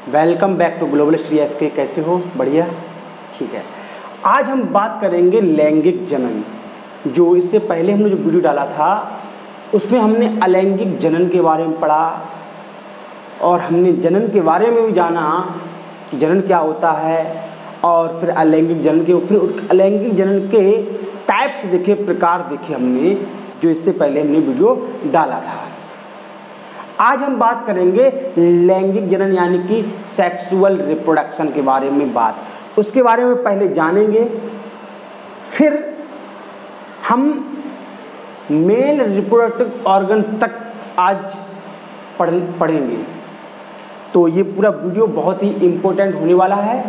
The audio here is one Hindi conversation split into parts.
Welcome back to global study SK. कैसे हो? बढ़िया, ठीक है। आज हम बात करेंगे लैंगिक जनन। जो इससे पहले हमने जो वीडियो डाला था उसमें हमने अलैंगिक जनन के बारे में पढ़ा और हमने जनन के बारे में भी जाना कि जनन क्या होता है, और फिर अलैंगिक जनन के फिर अलैंगिक जनन के टाइप्स देखे, प्रकार देखे हमने, जो इससे पहले हमने वीडियो डाला था। आज हम बात करेंगे लैंगिक जनन यानी कि सेक्सुअल रिप्रोडक्शन के बारे में उसके बारे में पहले जानेंगे, फिर हम मेल रिप्रोडक्टिव ऑर्गन तक आज पढ़ेंगे। तो ये पूरा वीडियो बहुत ही इम्पोर्टेंट होने वाला है।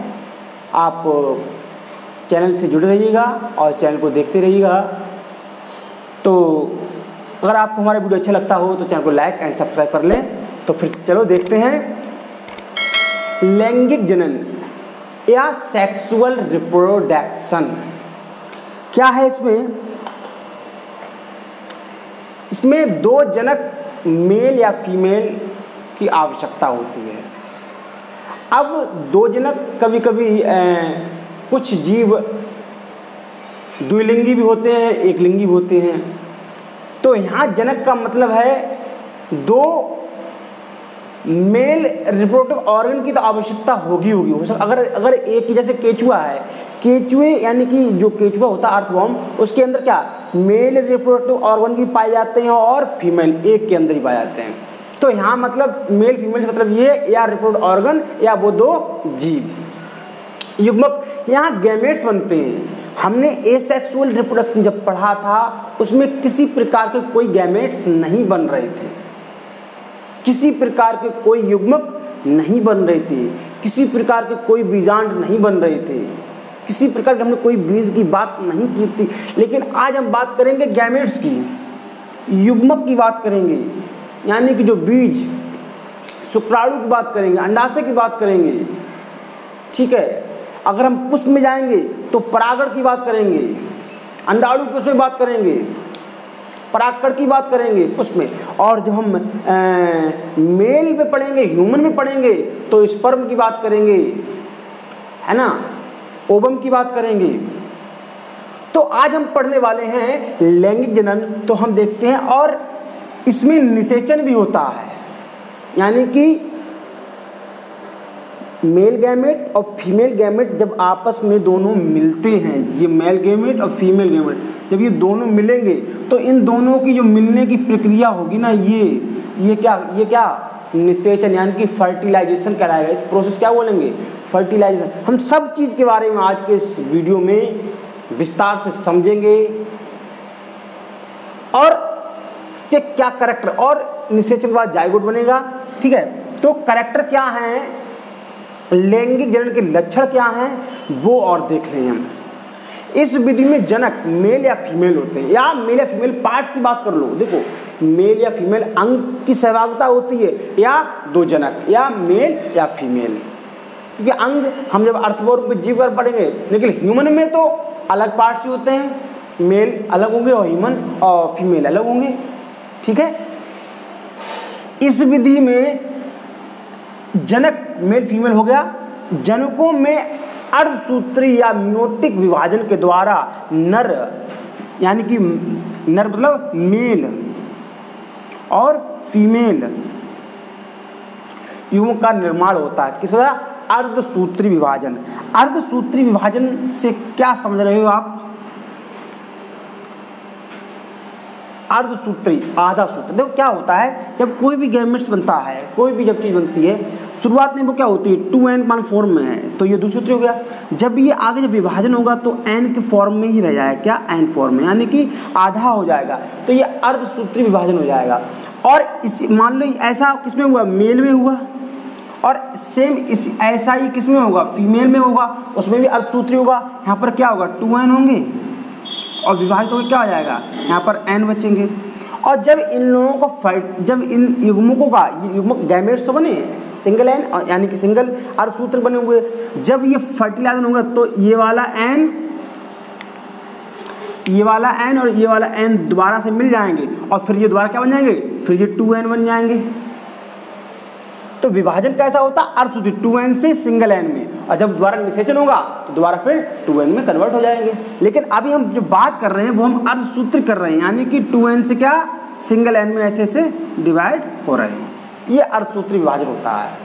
आप चैनल से जुड़े रहिएगा और चैनल को देखते रहिएगा। तो अगर आपको हमारा वीडियो अच्छा लगता हो तो चैनल को लाइक एंड सब्सक्राइब कर लें। तो फिर चलो देखते हैं लैंगिक जनन या सेक्सुअल रिप्रोडक्शन क्या है। इसमें दो जनक मेल या फीमेल की आवश्यकता होती है। अब दो जनक कभी कभी कुछ जीव द्विलिंगी भी होते हैं, एक लिंगी भी होते हैं। तो यहाँ जनक का मतलब है दो मेल रिप्रोडक्टिव ऑर्गन की तो आवश्यकता होगी हो सकता अगर एक ही, जैसे केचुआ है, केचुए यानी कि जो केचुआ होता है अर्थवॉर्म, उसके अंदर क्या मेल रिप्रोडक्टिव ऑर्गन भी पाए जाते हैं और फीमेल एक के अंदर ही पाए जाते हैं। तो यहाँ मतलब मेल फीमेल मतलब ये या रिप्रोडक्टिव ऑर्गन या वो दो जीव युग्मक, यहाँ गैमेट्स बनते हैं। हमने एसेक्सुअल रिप्रोडक्शन जब पढ़ा था उसमें किसी प्रकार के कोई गैमेट्स नहीं बन रहे थे, किसी प्रकार के कोई युग्मक नहीं बन रहे थे, किसी प्रकार के कोई बीजांड नहीं बन रहे थे, किसी प्रकार के हमने कोई बीज की बात नहीं की थी। लेकिन आज हम बात करेंगे गैमेट्स की, युग्मक की बात करेंगे, यानी कि जो बीज, शुक्राणु की बात करेंगे, अंडाशय की बात करेंगे, ठीक है। अगर हम पुष्प में जाएंगे तो परागण की बात करेंगे, अंडाणु की उसमें बात करेंगे, परागकण की बात करेंगे पुष्प में। और जब हम मेल में पढ़ेंगे, ह्यूमन में पढ़ेंगे तो स्पर्म की बात करेंगे, है ना, ओवम की बात करेंगे। तो आज हम पढ़ने वाले हैं लैंगिक जनन। तो हम देखते हैं, और इसमें निषेचन भी होता है, यानी कि मेल गैमेट और फीमेल गैमेट जब आपस में दोनों मिलते हैं, ये मेल गैमेट और फीमेल गैमेट जब ये दोनों मिलेंगे तो इन दोनों की जो मिलने की प्रक्रिया होगी ना, ये क्या निषेचन यानी कि फर्टिलाइजेशन कहलाएगा। इस प्रोसेस क्या बोलेंगे? फर्टिलाइजेशन। हम सब चीज़ के बारे में आज के इस वीडियो में विस्तार से समझेंगे, और क्या कैरेक्टर, और निषेचन के बाद जाइगोट बनेगा, ठीक है। तो कैरेक्टर क्या है, लैंगिक जनन के लक्षण क्या हैं, वो और देख लें हम। इस विधि में जनक मेल या फीमेल होते हैं, या मेल या फीमेल पार्ट्स की बात कर लो। देखो, मेल या फीमेल अंग की सहभागिता होती है, या दो जनक, या मेल या फीमेल। क्योंकि अंग हम जब अर्थवॉर्म पे जीव पर पढ़ेंगे, लेकिन ह्यूमन में तो अलग पार्ट्स ही होते हैं, मेल अलग होंगे और ह्यूमन और फीमेल अलग होंगे, ठीक है। इस विधि में जनक मेल फीमेल हो गया। जनकों में अर्धसूत्री या म्योटिक विभाजन के द्वारा नर, यानी कि नर मतलब मेल और फीमेल युग्मक का निर्माण होता है। किस वजह? अर्धसूत्री विभाजन। अर्धसूत्री विभाजन से क्या समझ रहे हो आप? अर्धसूत्री, आधा सूत्र। देखो क्या होता है, जब कोई भी गैमेट्स बनता है, कोई भी जब चीज़ बनती है, शुरुआत में वो क्या होती है, 2n फॉर्म में है, तो ये दूसरी हो गया। जब ये आगे जब विभाजन होगा तो n के फॉर्म में ही रह जाएगा, क्या n फॉर्म में, यानी कि आधा हो जाएगा, तो ये अर्धसूत्री विभाजन हो जाएगा। और इसी मान लो ऐसा किसमें हुआ, मेल में हुआ, और सेम इस ऐसा ही किसमें होगा, फीमेल में होगा, उसमें भी अर्धसूत्री होगा। यहाँ पर क्या होगा, 2n होंगे और विभाजित होकर क्या हो जाएगा, यहाँ पर n बचेंगे। और जब इन लोगों को जब इन युग्मकों का, युग्मक गैमेट्स तो बने सिंगल एन, यानी कि सिंगल अर्धसूत्र बने हुए, जब ये फर्टिलाइजन होगा तो ये वाला n ये वाला n और ये वाला n दोबारा से मिल जाएंगे और फिर ये दोबारा क्या बन जाएंगे, फिर ये 2n बन जाएंगे। तो विभाजन कैसा होता है, अर्धसूत्री 2n से सिंगल n में, और जब दोबारा निषेचन होगा तो दोबारा फिर 2n में कन्वर्ट हो जाएंगे। लेकिन अभी हम जो बात कर रहे हैं वो हम अर्धसूत्री कर रहे हैं, यानी कि 2n से क्या सिंगल n में ऐसे ऐसे डिवाइड हो रहे हैं, ये अर्धसूत्री विभाजन होता है।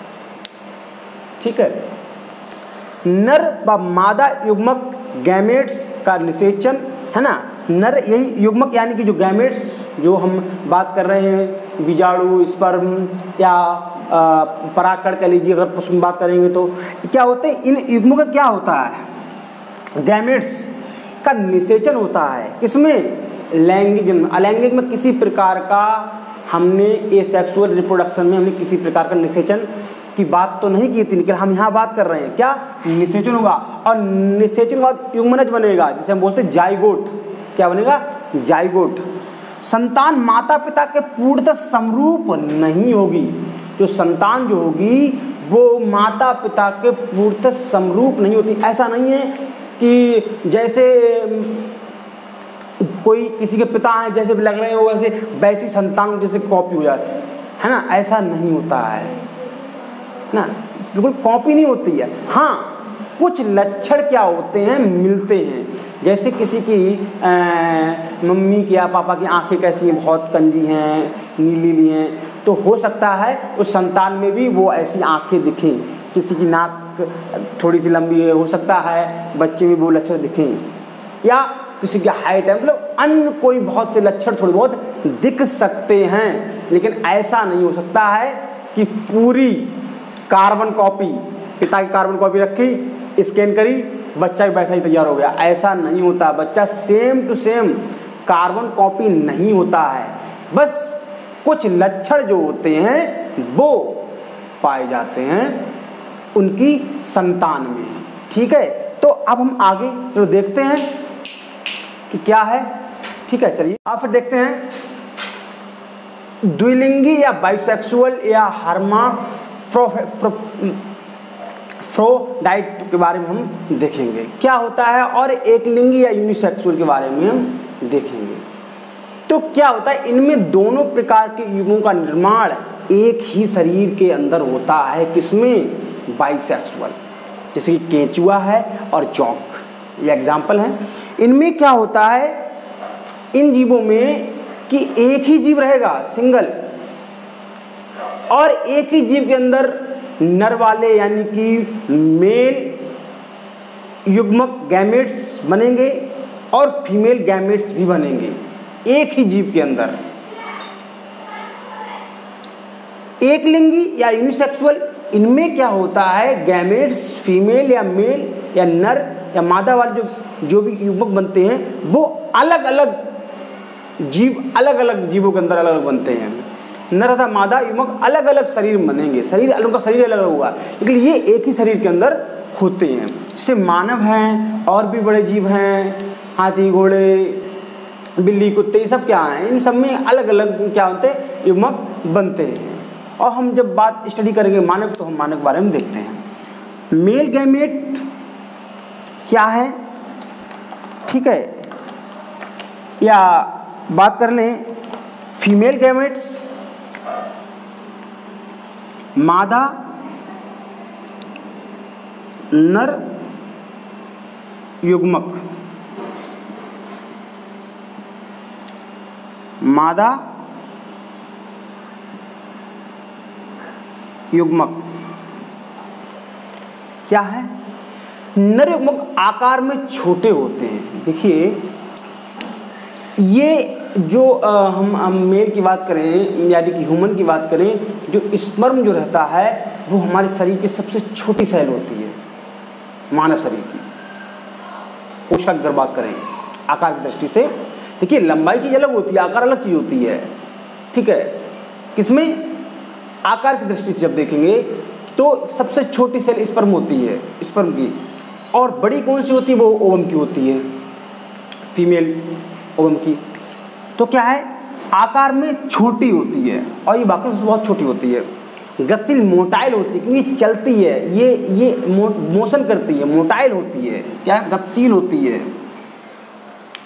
ठीक है, नर व मादा युग्मक गैमेट्स का निषेचन है ना, नर यही युग्मक यानी कि जो गैमेट्स जो हम बात कर रहे हैं, बीजाणु, स्पर्म या परागकण कह लीजिए, अगर पुष्प में बात करेंगे तो क्या होते हैं, इन युग्मों का क्या होता है, गैमेट्स का निषेचन होता है। किसमें, लैंगिक जन्म, अलैंगिक में किसी प्रकार का हमने एसेक्सुअल रिप्रोडक्शन में हमने किसी प्रकार का निषेचन की बात तो नहीं की थी, लेकिन हम यहाँ बात कर रहे हैं क्या, निषेचन होगा, और निषेचन के बाद युग्मनज बनेगा जिसे हम बोलते हैं जाइगोट। क्या बनेगा, जाइगोट। संतान माता पिता के पूर्णतः समरूप नहीं होगी, जो संतान जो होगी वो माता पिता के पूर्णतः समरूप नहीं होती। ऐसा नहीं है कि जैसे कोई किसी के पिता हैं जैसे लग रहे हो वैसे वैसी संतान जैसे कॉपी हो जाए, है ना, ऐसा नहीं होता है ना, बिल्कुल कॉपी नहीं होती है। हाँ, कुछ लक्षण क्या होते हैं, मिलते हैं, जैसे किसी की मम्मी की या पापा की आंखें कैसी हैं, बहुत कंजी हैं, नीली हैं, तो हो सकता है उस संतान में भी वो ऐसी आंखें दिखें। किसी की नाक थोड़ी सी लंबी है, हो सकता है बच्चे में वो लक्षण दिखें, या किसी की हाइट है, मतलब अन्य कोई बहुत से लक्षण थोड़े बहुत दिख सकते हैं। लेकिन ऐसा नहीं हो सकता है कि पूरी कार्बन कॉपी, पिता की कार्बन कॉपी रखी, स्कैन करी, बच्चा भी वैसा ही तैयार हो गया, ऐसा नहीं होता। बच्चा same to same carbon copy नहीं होता है, बस कुछ लक्षण जो होते हैं वो पाए जाते हैं उनकी संतान में। ठीक है, तो अब हम आगे चलो देखते हैं कि क्या है। ठीक है, चलिए आप फिर देखते हैं द्विलिंगी या बाइसेक्सुअल या हर्माफ्रोडाइट के बारे में हम देखेंगे क्या होता है, और एक लिंगी या यूनिसेक्सुअल के बारे में हम देखेंगे। तो क्या होता है, इनमें दोनों प्रकार के युग्मों का निर्माण एक ही शरीर के अंदर होता है। किसमें, बाइसेक्सुअल, जैसे कि केंचुआ है और जॉक, ये एग्जाम्पल हैं। इनमें क्या होता है, इन जीवों में कि एक ही जीव रहेगा सिंगल, और एक ही जीव के अंदर नर वाले यानी कि मेल युग्मक गैमेट्स बनेंगे और फीमेल गैमेट्स भी बनेंगे एक ही जीव के अंदर। एक लिंगी या यूनिसेक्सुअल, इनमें क्या होता है, गैमेट्स फीमेल या मेल या नर या मादा वाले जो भी युग्मक बनते हैं वो अलग अलग जीव, अलग अलग जीवों के अंदर अलग अलग बनते हैं। नर तथा मादा युग्मक अलग अलग शरीर में बनेंगे, शरीर अलग का शरीर अलग होगा, लेकिन ये एक ही शरीर के अंदर होते हैं। जैसे मानव हैं, और भी बड़े जीव हैं, हाथी घोड़े बिल्ली कुत्ते, ये सब क्या हैं, इन सब में अलग अलग क्या होते हैं, युग्मक बनते हैं। और हम जब बात स्टडी करेंगे मानव, तो हम मानव के बारे में देखते हैं। मेल गैमेट क्या है, ठीक है, या बात कर लें फीमेल गैमेट्स, मादा नर युग्मक, मादा युग्मक क्या है, नर युग्मक आकार में छोटे होते हैं। देखिए ये जो हम मेल की बात करें यानी कि ह्यूमन की बात करें, जो स्पर्म जो रहता है वो हमारे शरीर की सबसे छोटी सेल होती है, मानव शरीर की कोशिका की अगर बात करें आकार की दृष्टि से। देखिए लंबाई चीज़ अलग होती है, आकार अलग चीज़ होती है, ठीक है। किसमें, आकार की दृष्टि से जब देखेंगे तो सबसे छोटी सेल स्पर्म होती है, स्पर्म की, और बड़ी कौन सी होती है, वो ओवम की होती है, फीमेल ओवम की। तो क्या है, आकार में छोटी होती है, और ये बाकी बहुत छोटी होती है। गतिशील मोटाइल होती है क्योंकि चलती है, ये मोशन करती है, मोटाइल होती है, क्या गतिशील होती है,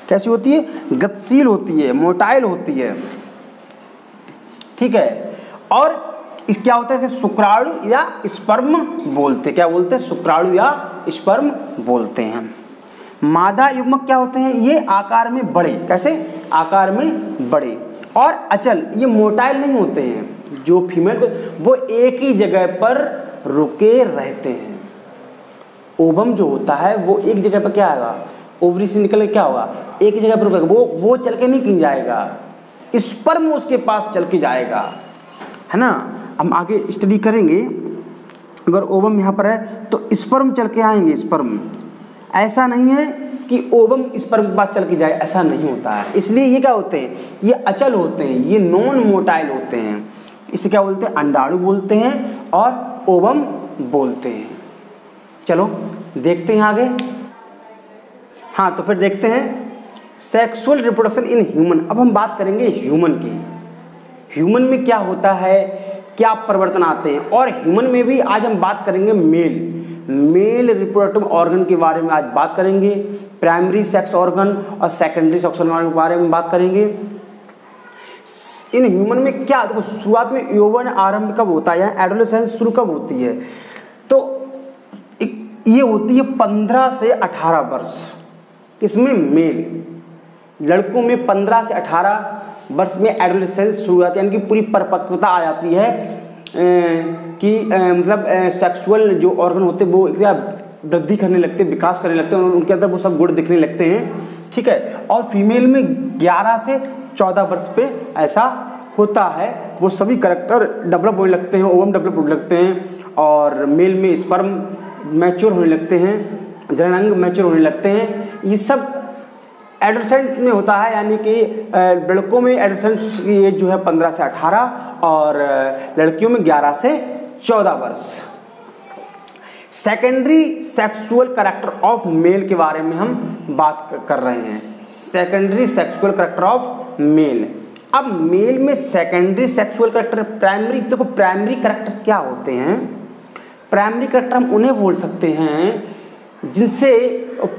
कैसी होती है, गतिशील होती है, मोटाइल होती है, ठीक है। और क्या होता है, इसके शुक्राणु या स्पर्म बोलते हैं। क्या बोलते हैं? शुक्राणु या स्पर्म बोलते हैं। मादा युग्मक क्या होते हैं? ये आकार में बड़े, कैसे? आकार में बड़े और अचल, ये मोटाइल नहीं होते हैं। जो फीमेल वो एक ही जगह पर रुके रहते हैं। ओवम जो होता है वो एक जगह पर क्या आएगा, ओवरी से निकल के क्या होगा, एक ही जगह पर रुकेगा, वो चल के नहीं कहीं जाएगा, स्पर्म उसके पास चल के जाएगा, है ना। हम आगे स्टडी करेंगे। अगर ओवम यहाँ पर है तो स्पर्म चल के आएंगे, स्पर्म। ऐसा नहीं है कि ओवम स्पर्म के पास चल के जाए, ऐसा नहीं होता है। इसलिए ये क्या होते हैं, ये अचल होते हैं, ये नॉन मोटाइल होते हैं। इसे क्या बोलते हैं? अंडाणु बोलते हैं और ओवम बोलते हैं। चलो देखते हैं आगे। हाँ, तो फिर देखते हैं सेक्सुअल रिप्रोडक्शन इन ह्यूमन। अब हम बात करेंगे ह्यूमन की। ह्यूमन में क्या होता है, क्या परिवर्तन आते हैं, और ह्यूमन में भी आज हम बात करेंगे मेल रिप्रोडक्टिव ऑर्गन के बारे में आज बात करेंगे। प्राइमरी सेक्स ऑर्गन और सेकेंडरी सेक्स ऑर्गन के बारे में बात करेंगे। इन ह्यूमन में क्या, देखो शुरुआत में यौवन आरंभ कब होता है, एडोलेसेंस शुरू कब होती है, तो ये होती है 15 से 18 वर्ष। किसमें? मेल लड़कों में 15 से 18 वर्ष में एडोलेसेंस शुरू होती है, यानी कि पूरी परिपक्वता आ जाती है कि मतलब सेक्सुअल जो ऑर्गन होते हैं वो वृद्धि करने लगते हैं, विकास करने लगते हैं, और उनके अंदर वो सब गुण दिखने लगते हैं, ठीक है। और फीमेल में 11 से 14 वर्ष पे ऐसा होता है, वो सभी करैक्टर डेवलप होने लगते हैं, ओवम डेवलप होने लगते हैं, और मेल में स्पर्म मैच्योर होने लगते हैं, जननांग मैच्योर होने लगते हैं। ये सब एडोलेसेंट में होता है, यानी कि लड़कों में एडोलेसेंट की एज जो है 15 से 18 और लड़कियों में 11 से 14 वर्ष। Secondary sexual character of male के बारे में हम बात कर रहे हैं। Secondary sexual character of male. अब मेल में सेकेंडरी सेक्सुअल कैरेक्टर, प्राइमरी, देखो प्राइमरी कैरेक्टर क्या होते हैं। प्राइमरी कैरेक्टर हम उन्हें बोल सकते हैं जिनसे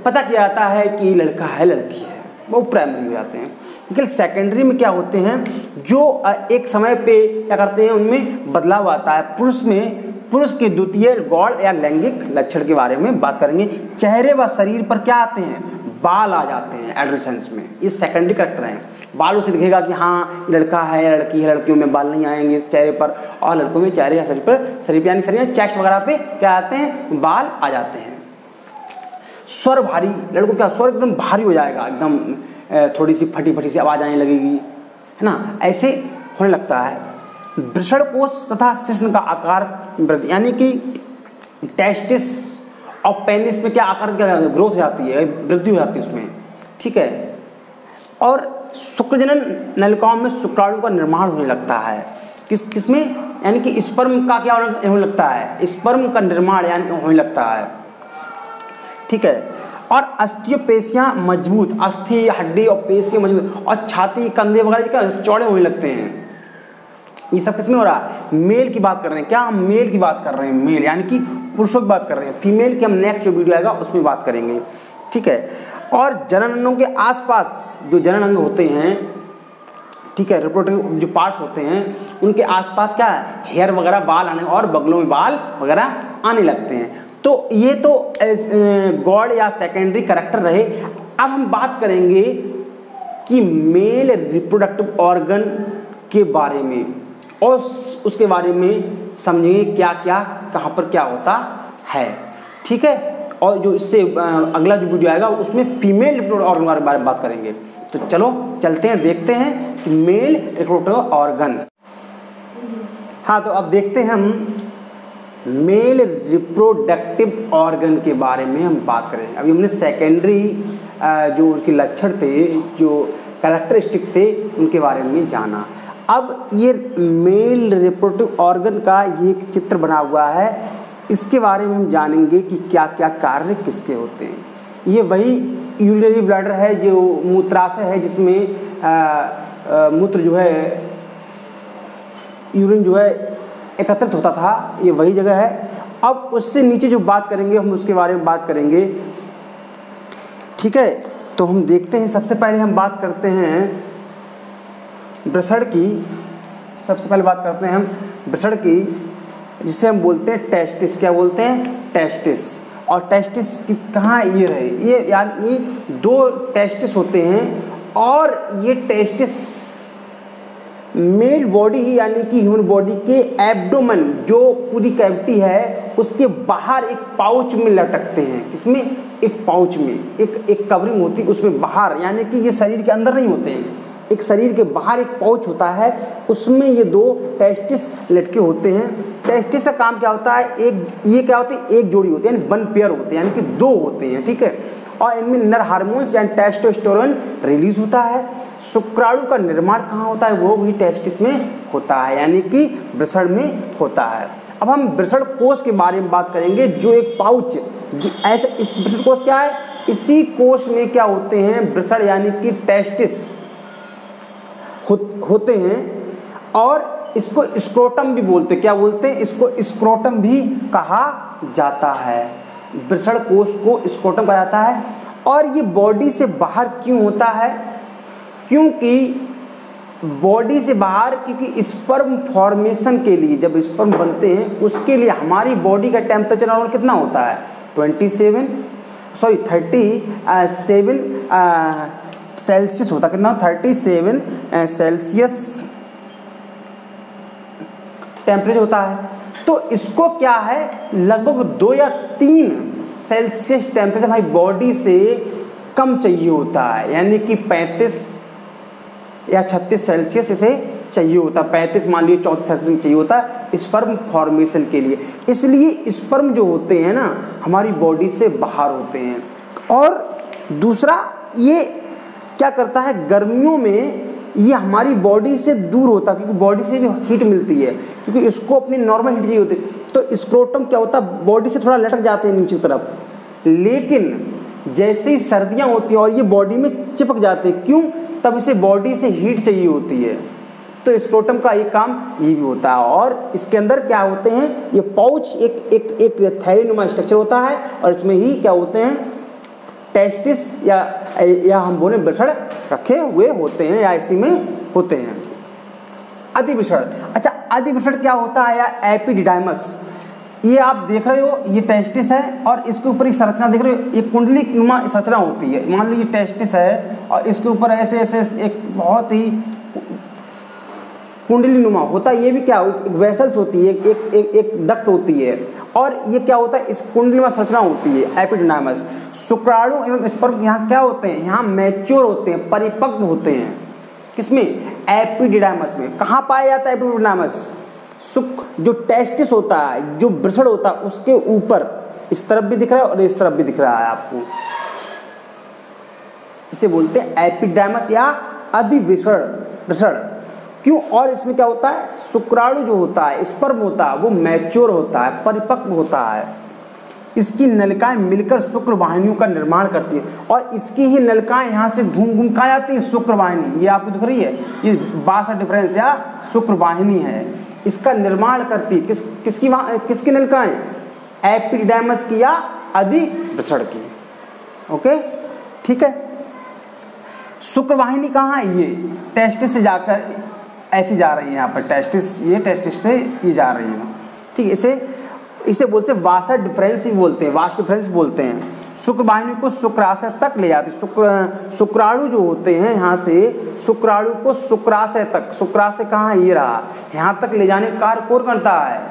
पता किया जाता है कि लड़का है लड़की है, वो प्राइमरी हो जाते हैं। लेकिन सेकेंडरी में क्या होते हैं, जो एक समय पे क्या करते हैं, उनमें बदलाव आता है। पुरुष के द्वितीय गौड़ या लैंगिक लक्षण के बारे में बात करेंगे। चेहरे व शरीर पर क्या आते हैं, बाल आ जाते हैं एडोलेसेंस में। ये सेकेंडरी कैरेक्टर हैं। बालों से दिखेगा कि हाँ ये लड़का है या लड़की है, लड़कियों में बाल नहीं आएंगे इस चेहरे पर, और लड़कों में चेहरे या शरीर पर यानी शरीर चेस्ट वगैरह पे क्या आते हैं, बाल आ जाते हैं। स्वर भारी, लड़कों क्या स्वर एकदम भारी हो जाएगा, एकदम थोड़ी सी फटी फटी सी आवाज़ आने लगेगी, है ना, ऐसे होने लगता है। वृषण कोश तथा शिश्न का आकार वृद्धि, यानी कि टेस्टिस और पेनिस में क्या आकार, क्या ग्रोथ हो जाती है, वृद्धि हो जाती है उसमें, ठीक है। और शुक्रजनन नलिकाओं में शुक्राणु का निर्माण होने लगता है। किसमें, यानी कि स्पर्म का क्या होने लगता है, स्पर्म का निर्माण यानी होने लगता है, ठीक है। और अस्थि पेशियाँ मजबूत, अस्थि हड्डी और पेशियाँ मजबूत, और छाती कंधे वगैरह क्या चौड़े होने लगते हैं। ये सब किसमें हो रहा है, मेल की बात कर रहे हैं। क्या हम मेल की बात कर रहे हैं, मेल यानी कि पुरुषों की बात कर रहे हैं। फीमेल की हम नेक्स्ट जो वीडियो आएगा उसमें बात करेंगे, ठीक है। और जनन अंगों के आसपास जो जनन अंग होते हैं, ठीक है, रिप्रोडक्टिव जो पार्ट्स होते हैं, उनके आसपास क्या है, हेयर वगैरह बाल आने और बगलों में बाल वगैरह आने लगते हैं। तो ये तो गॉड या सेकेंडरी कैरेक्टर रहे। अब हम बात करेंगे कि मेल रिप्रोडक्टिव ऑर्गन के बारे में, और उसके बारे में समझेंगे क्या क्या कहाँ पर क्या होता है, ठीक है। और जो इससे अगला जो वीडियो आएगा उसमें फीमेल रिप्रोडक्टिव ऑर्गन के बारे में बात करेंगे। तो चलो चलते हैं, देखते हैं कि मेल रिप्रोडक्टिव ऑर्गन। हाँ, तो अब देखते हैं हम मेल रिप्रोडक्टिव ऑर्गन के बारे में हम बात करेंगे। अभी हमने सेकेंडरी जो उनके लक्षण थे, जो कैरेक्टरिस्टिक थे, उनके बारे में जाना। अब ये मेल रिप्रोडक्टिव ऑर्गन का ये एक चित्र बना हुआ है, इसके बारे में हम जानेंगे कि क्या क्या कार्य किसके होते हैं। ये वही यूरिनरी ब्लैडर है जो मूत्राशय है, जिसमें मूत्र जो है, यूरिन जो है एकत्रित होता था, ये वही जगह है। अब उससे नीचे जो बात करेंगे हम उसके बारे में बात करेंगे, ठीक है। तो हम देखते हैं, सबसे पहले हम बात करते हैं वृषण की। सबसे पहले बात करते हैं हम वृषण की, जिसे हम बोलते हैं टेस्टिस। क्या बोलते हैं? टेस्टिस। और टेस्टिस की कहाँ ये रहे, ये यानी 2 टेस्टिस होते हैं, और ये टेस्टिस मेल बॉडी यानी कि ह्यूमन बॉडी के एब्डोमेन, जो पूरी कैविटी है उसके बाहर एक पाउच में लटकते हैं। किसमें? एक पाउच में, एक कवरिंग होती है उसमें बाहर, यानी कि ये शरीर के अंदर नहीं होते हैं, एक शरीर के बाहर एक पाउच होता है, उसमें ये 2 टेस्टिस लटके होते हैं। टेस्टिस का काम क्या होता है? ये क्या होती है? एक जोड़ी होती है, यानी 1 पेयर होते हैं, यानी कि 2 होते हैं, ठीक है। और इनमें नर हार्मोन्स यानी टेस्टोस्टेरोन रिलीज होता है। शुक्राणु का निर्माण कहाँ होता है? वो भी टेस्टिस में होता है, यानी कि वृषण में होता है। अब हम वृषण कोश के बारे में बात करेंगे, जो एक पाउच ऐसे, इस वृषण कोश क्या है? इसी कोश में क्या होते हैं? वृषण यानी कि टेस्टिस होते हैं, और इसको स्क्रोटम भी बोलते हैं। क्या बोलते हैं? इसको स्क्रोटम भी कहा जाता है। वृषण कोश को स्क्रोटम कहा जाता है। और ये बॉडी से बाहर क्यों होता है? क्योंकि बॉडी से बाहर, क्योंकि स्पर्म फॉर्मेशन के लिए, जब स्पर्म बनते हैं उसके लिए हमारी बॉडी का टेम्परेचर नॉर्मल कितना होता है? 37 सेल्सियस होता है। कितना? 37 सेल्सियस टेम्परेचर होता है। तो इसको क्या है, लगभग 2 या 3 सेल्सियस टेम्परेचर हमारी बॉडी से कम चाहिए होता है, यानी कि 35 या 36 सेल्सियस इसे चाहिए होता है। 35 मान लीजिए 34 सेल्सियस चाहिए होता है स्पर्म फॉर्मेशन के लिए। इसलिए स्पर्म जो होते हैं ना हमारी बॉडी से बाहर होते हैं। और दूसरा, ये क्या करता है? गर्मियों में ये हमारी बॉडी से दूर होता है, क्योंकि बॉडी से भी हीट मिलती है, क्योंकि इसको अपनी नॉर्मल हीट चाहिए होती है। तो स्क्रोटम क्या होता है? बॉडी से थोड़ा लटक जाते हैं नीचे तरफ, लेकिन जैसे ही सर्दियां होती हैं और ये बॉडी में चिपक जाते हैं, क्यों? तब इसे बॉडी से हीट चाहिए होती है। तो स्क्रोटम का एक काम ये भी होता है। और इसके अंदर क्या होते हैं? ये पाउच एक थैलीनुमा स्ट्रक्चर होता है, और इसमें ही क्या होते हैं? टेस्टिस या हम बोले वृषण रखे हुए होते हैं, या इसी में होते हैं। अधिवृषण। अच्छा, अधिवृषण क्या होता है? या एपिडिडाइमस। ये आप देख रहे हो, ये टेस्टिस है, और इसके ऊपर एक संरचना देख रहे हो, एक कुंडली नुमा संरचना होती है। मान लो ये टेस्टिस है, और इसके ऊपर ऐसे ऐसे एक बहुत ही कुंडली नुमा होता है। ये भी क्या, एक वेसल्स होती है, एक डक्ट होती है, और ये क्या होता है? इस कुंडली में संरचना होती है, एपिडिडाइमस। शुक्राणु एवं स्पर्म यहाँ क्या होते हैं? यहाँ मैच्योर होते हैं, परिपक्व होते हैं। किसमें? एपिडिडाइमस में। कहाँ पाया जाता है एपिडिडाइमस? जो टेस्टिस होता है, जो वृषण होता है, उसके ऊपर इस तरफ भी दिख रहा है और इस तरफ भी दिख रहा है आपको, इसे बोलते हैं एपिडिडाइमस या अधिवृषण। क्यों? और इसमें क्या होता है? शुक्राणु जो होता है, स्पर्म होता है, वो मैच्योर होता है, परिपक्व होता है। इसकी नलिकाएं मिलकर शुक्र वाहिनियों का निर्माण करती है, और इसकी ही नलिकाएं यहाँ से घूम घूम कहाँ जाती है? शुक्र वाहिनी। ये आपको दिख रही है, ये बासा डिफरेंस या शुक्र वाहिनी है, इसका निर्माण करती है। किसकी नलिकाएं? एपिडिडाइमस की या अधिवृषण की। ओके, ठीक है। शुक्र वाहिनी कहाँ है? ये टेस्टिस से जाकर ऐसी जा रही है, यहाँ पर टेस्टिस, ये टेस्टिस से ये जा रही है, ठीक है। इसे बोलते हैं वासा डिफरेंस ही बोलते हैं, वास्ट डिफरेंस बोलते हैं। शुक्र वाहिनी को शुक्राशय तक ले जाती है। शुक्राणु जो होते हैं यहाँ से शुक्राणु को शुक्राशय तक, शुक्राशय कहाँ है? ये रहा, यहाँ तक ले जाने का कार्य कौन करता है?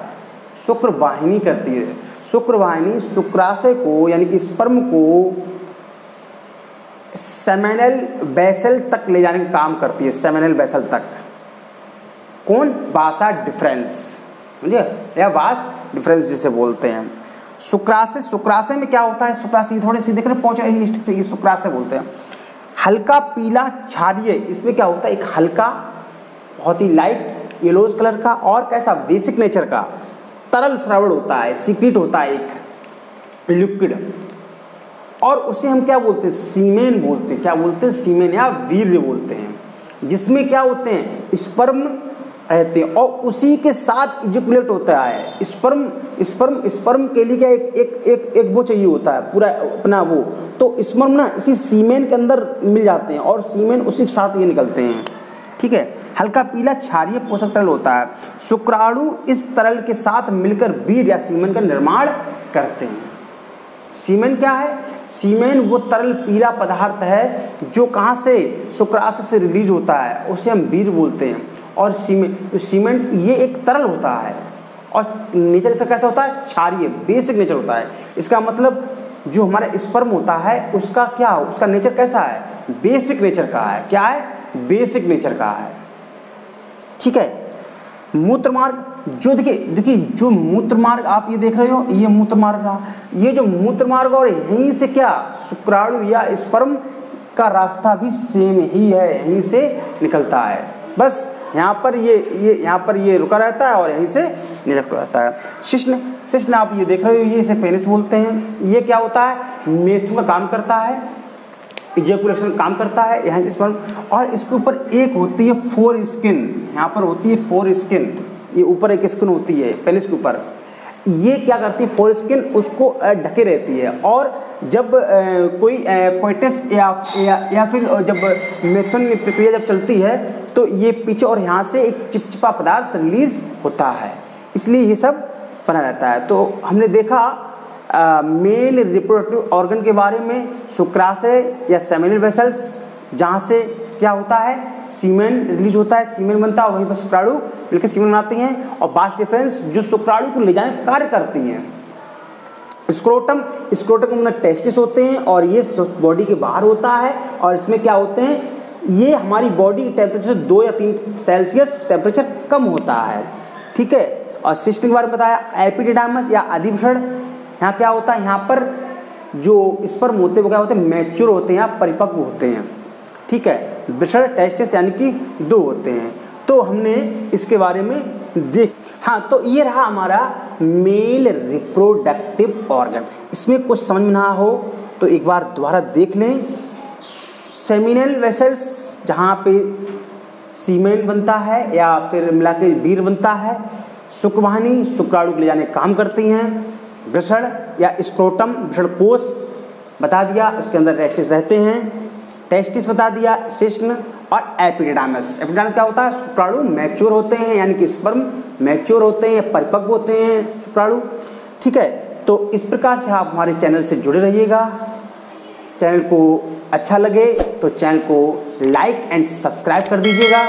शुक्र वाहिनी करती है। शुक्र वाहिनी शुक्राशय को यानी कि स्पर्म को सेमिनल वेसल तक ले जाने का काम करती है, सेमिनल वेसल तक। कौन? वासा डिफरेंस, समझे, या वास डिफरेंस जिसे बोलते हैं। शुक्राशय में क्या होता है? शुक्राशय थोड़ी सी देख रहे पहुंचे, ये शुक्राशय बोलते हैं। हल्का पीला क्षारीय, इसमें क्या होता है? एक हल्का, बहुत ही लाइट येलोज कलर का, और कैसा? बेसिक नेचर का तरल श्रावण होता है, सीक्रेट होता है, एक लिक्विड, और उसे हम क्या बोलते हैं? सीमेन बोलते हैं। क्या बोलते हैं? सीमेन या वीर्य बोलते हैं, जिसमें क्या होते हैं? स्पर्म रहते हैं, और उसी के साथ इजैकुलेट होता है। स्पर्म के लिए क्या एक वो चाहिए होता है पूरा अपना वो, तो स्पर्म ना इसी सीमेन के अंदर मिल जाते हैं, और सीमेन उसी के साथ ये निकलते हैं। ठीक है। हल्का पीला क्षारीय पोषक तरल होता है। शुक्राणु इस तरल के साथ मिलकर वीर्य या सीमेन का निर्माण करते हैं। सीमेन क्या है? सीमेन वो तरल पीला पदार्थ है जो कहाँ से, शुक्राशय से रिलीज होता है, उसे हम वीर्य बोलते हैं। और सीमेंट ये एक तरल होता है और नेचर इसका कैसा होता है? क्षारीय, बेसिक नेचर होता है। इसका मतलब जो हमारा स्पर्म होता है उसका क्या, उसका नेचर कैसा है? बेसिक नेचर का है। क्या है? बेसिक नेचर का है। ठीक है। मूत्रमार्ग, जो देखिए जो मूत्रमार्ग आप ये देख रहे हो, ये मूत्रमार्ग रहा। ये जो मूत्रमार्ग और यहीं से क्या, शुक्राणु या स्पर्म का रास्ता भी सेम ही है, यहीं से निकलता है। बस यहाँ पर ये रुका रहता है और यहीं से निकल रहता है। शिश्न आप ये देख रहे हो, ये इसे पेनिस बोलते हैं। ये क्या होता है? मेथु का काम करता है, इजैकुलेशन काम करता है यहाँ स्पर्म। और इसके ऊपर एक होती है फोर स्किन, यहाँ पर होती है फोर स्किन, ये ऊपर एक स्किन होती है पेनिस के ऊपर। ये क्या करती है? फोर स्किन उसको ढके रहती है। और जब कोई कोइटस या फिर जब मेथुन प्रक्रिया जब चलती है तो ये पीछे और यहाँ से एक चिपचिपा पदार्थ रिलीज होता है, इसलिए ये सब बना रहता है। तो हमने देखा मेल रिप्रोडक्टिव ऑर्गन के बारे में, शुक्राशय या सेमिनल वेसल्स, जहाँ से क्या होता है? सीमेन रिलीज होता है, सीमेन बनता है, वहीं पर शुक्राणु मिलकर सीमेन बनाती हैं। और बास्ट डिफरेंस जो शुक्राणु को ले जाने का कार्य करती हैं। स्क्रोटम में टेस्टिस होते हैं और ये बॉडी के बाहर होता है। और इसमें क्या होते हैं? ये हमारी बॉडी की टेम्परेचर 2 या 3 सेल्सियस टेम्परेचर कम होता है। ठीक है। और सिस्ट के बारे में बताया, एपिडिडाइमस या अधिवृषण, यहाँ क्या होता है? यहाँ पर जो स्पर्म होते हैं वो क्या होते हैं? मैच्योर होते हैं या परिपक्व होते हैं। ठीक है। वृषण टेस्टिस यानी कि 2 होते हैं। तो हमने इसके बारे में हाँ, तो ये रहा हमारा मेल रिप्रोडक्टिव ऑर्गन। इसमें कुछ समझ में ना हो तो एक बार दोबारा देख लें। सेमिनल वेसल्स, जहाँ पे सीमेन बनता है या फिर मिला के वीर्य बनता है। शुक्रवाहिनी शुक्राणु को ले जाने काम करती हैं। वृषण या स्क्रोटम, वृषण कोश बता दिया, उसके अंदर टेस्टिस रहते हैं। टेस्टिस बता दिया, शिश्न। और एपिडिडाइमस क्या होता है? शुक्राणु मैच्योर होते हैं, यानी कि स्पर्म मैच्योर होते हैं, परिपक्व होते हैं शुक्राणु। ठीक है। तो इस प्रकार से आप हमारे चैनल से जुड़े रहिएगा। चैनल को अच्छा लगे तो चैनल को लाइक एंड सब्सक्राइब कर दीजिएगा।